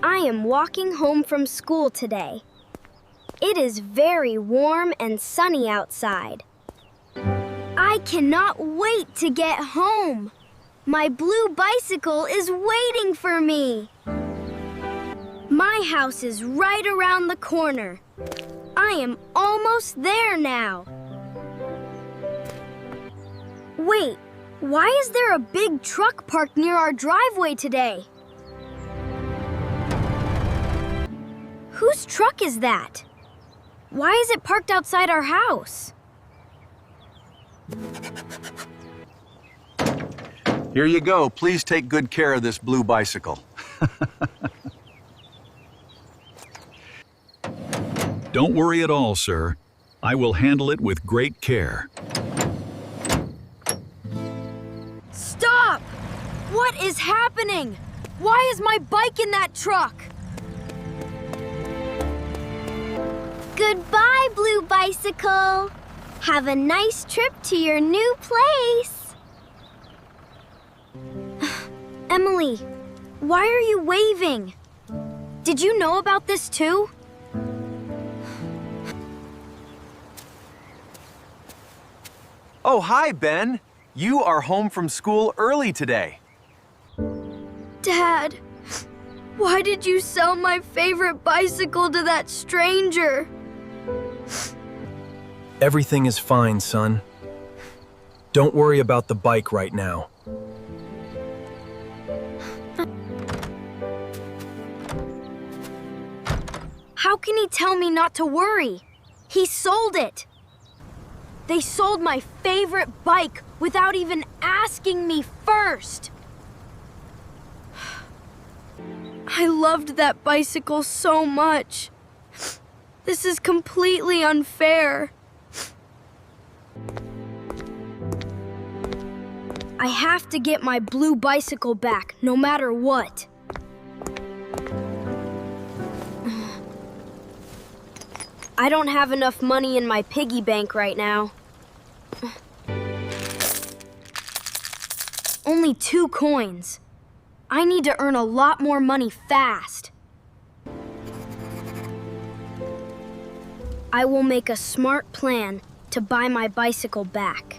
I am walking home from school today. It is very warm and sunny outside. I cannot wait to get home. My blue bicycle is waiting for me. My house is right around the corner. I am almost there now. Wait, why is there a big truck parked near our driveway today? Whose truck is that? Why is it parked outside our house? Here you go. Please take good care of this blue bicycle. Don't worry at all, sir. I will handle it with great care. Stop! What is happening? Why is my bike in that truck? Goodbye, blue bicycle. Have a nice trip to your new place. Emily, why are you waving? Did you know about this too? Oh, hi, Ben. You are home from school early today. Dad, why did you sell my favorite bicycle to that stranger? Everything is fine, son. Don't worry about the bike right now. How can he tell me not to worry? He sold it. They sold my favorite bike without even asking me first. I loved that bicycle so much. This is completely unfair. I have to get my blue bicycle back, no matter what. I don't have enough money in my piggy bank right now. Only 2 coins. I need to earn a lot more money fast. I will make a smart plan to buy my bicycle back.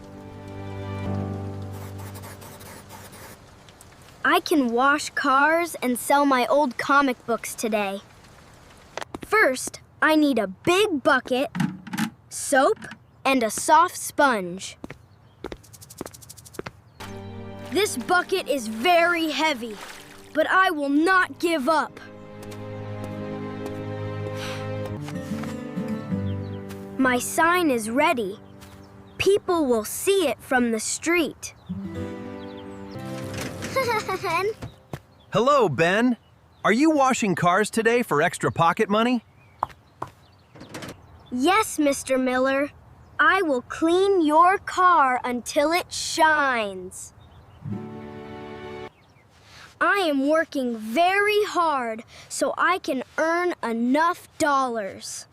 I can wash cars and sell my old comic books today. First, I need a big bucket, soap, and a soft sponge. This bucket is very heavy, but I will not give up. My sign is ready. People will see it from the street. Hello, Ben. Are you washing cars today for extra pocket money? Yes, Mr. Miller. I will clean your car until it shines. I am working very hard so I can earn enough dollars.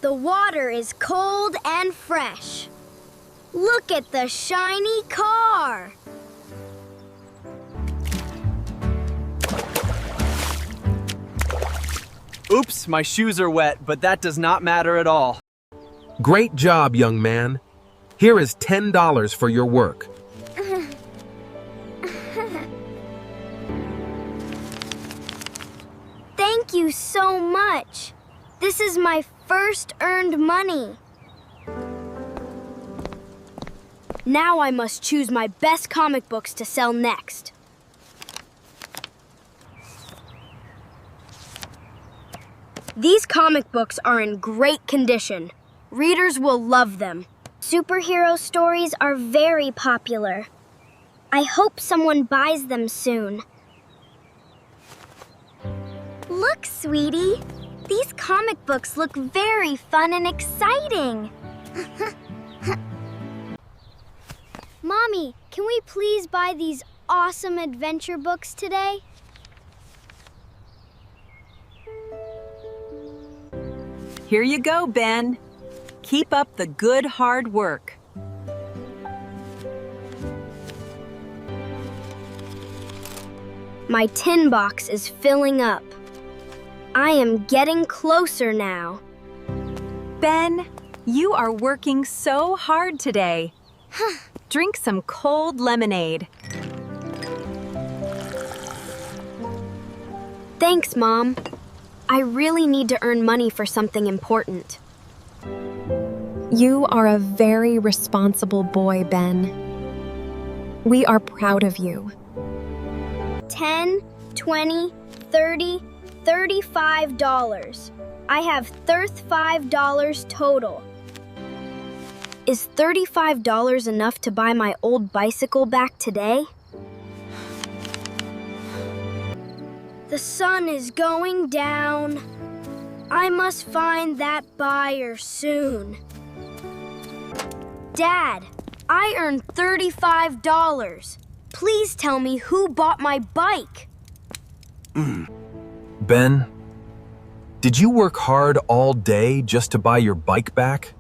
The water is cold and fresh. Look at the shiny car. Oops, my shoes are wet, but that does not matter at all. Great job, young man. Here is $10 for your work. Thank you so much. This is my first earned money. Now I must choose my best comic books to sell next. These comic books are in great condition. Readers will love them. Superhero stories are very popular. I hope someone buys them soon. Look, sweetie. These comic books look very fun and exciting. Mommy, can we please buy these awesome adventure books today? Here you go, Ben. Keep up the good hard work. My tin box is filling up. I am getting closer now. Ben, you are working so hard today. Drink some cold lemonade. Thanks, Mom. I really need to earn money for something important. You are a very responsible boy, Ben. We are proud of you. 10, 20, 30, $35. I have $35 total. Is $35 enough to buy my old bicycle back today? The sun is going down. I must find that buyer soon. Dad, I earned $35. Please tell me who bought my bike. Ben, did you work hard all day just to buy your bike back?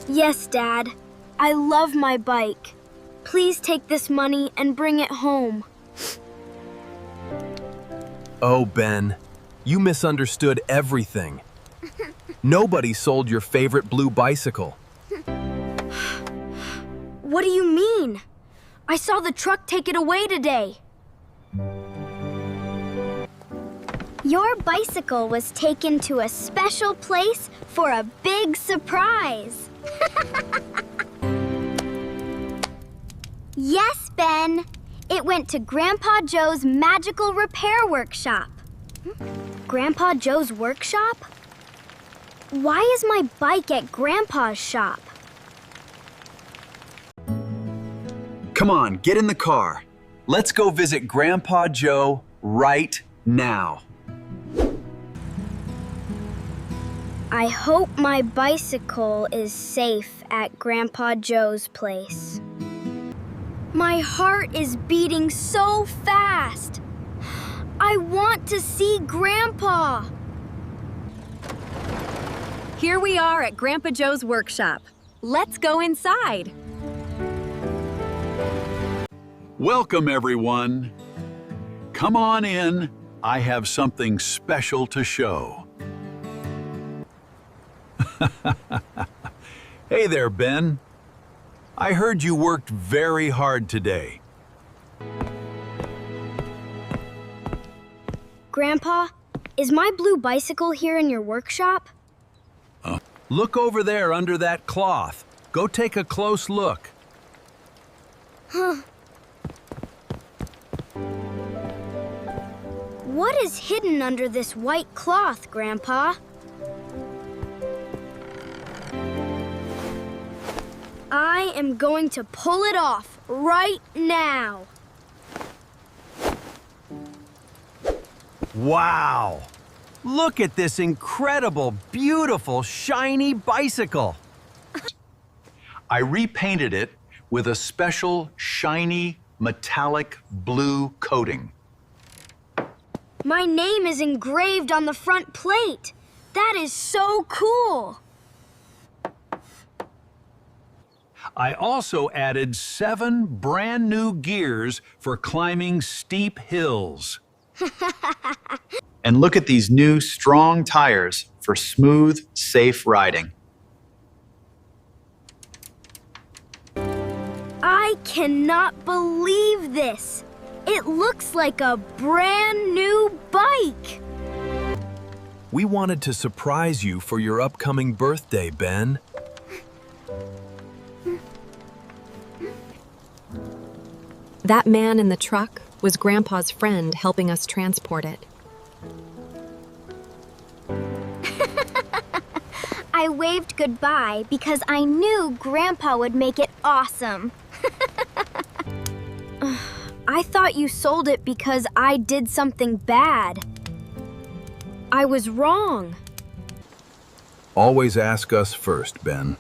Yes, Dad. I love my bike. Please take this money and bring it home. Oh, Ben, you misunderstood everything. Nobody sold your favorite blue bicycle. What do you mean? I saw the truck take it away today. Your bicycle was taken to a special place for a big surprise. Yes, Ben. It went to Grandpa Joe's magical repair workshop. Grandpa Joe's workshop? Why is my bike at Grandpa's shop? Come on, get in the car. Let's go visit Grandpa Joe right now. I hope my bicycle is safe at Grandpa Joe's place. My heart is beating so fast. I want to see Grandpa. Here we are at Grandpa Joe's workshop. Let's go inside. Welcome, everyone. Come on in. I have something special to show. Hey there, Ben. I heard you worked very hard today. Grandpa, is my blue bicycle here in your workshop? Look over there under that cloth. Go take a close look. What is hidden under this white cloth, Grandpa? I am going to pull it off right now. Wow! Look at this incredible, beautiful, shiny bicycle. I repainted it with a special shiny metallic blue coating. My name is engraved on the front plate. That is so cool. I also added 7 brand new gears for climbing steep hills. And look at these new strong tires for smooth, safe riding. I cannot believe this. It looks like a brand new bike. We wanted to surprise you for your upcoming birthday, Ben. That man in the truck was Grandpa's friend helping us transport it. I waved goodbye because I knew Grandpa would make it awesome. I thought you sold it because I did something bad. I was wrong. Always ask us first, Ben.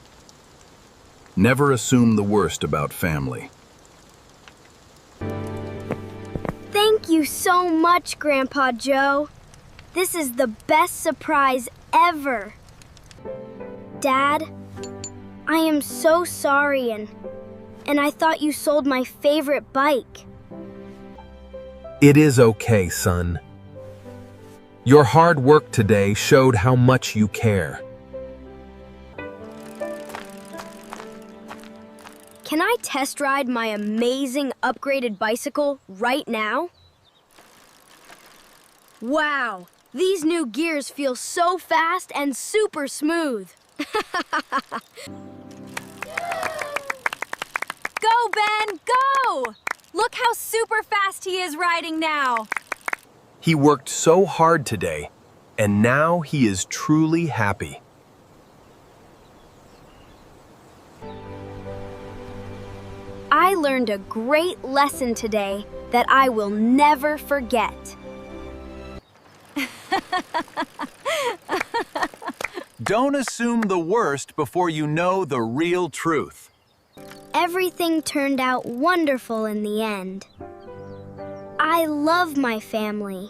Never assume the worst about family. Thank you so much, Grandpa Joe. This is the best surprise ever. Dad, I am so sorry and I thought you sold my favorite bike. It is okay, son. Your hard work today showed how much you care. Can I test ride my amazing upgraded bicycle right now? Wow, these new gears feel so fast and super smooth. Go, Ben, go! Look how super fast he is riding now. He worked so hard today, and now he is truly happy. I learned a great lesson today that I will never forget. Don't assume the worst before you know the real truth. Everything turned out wonderful in the end. I love my family.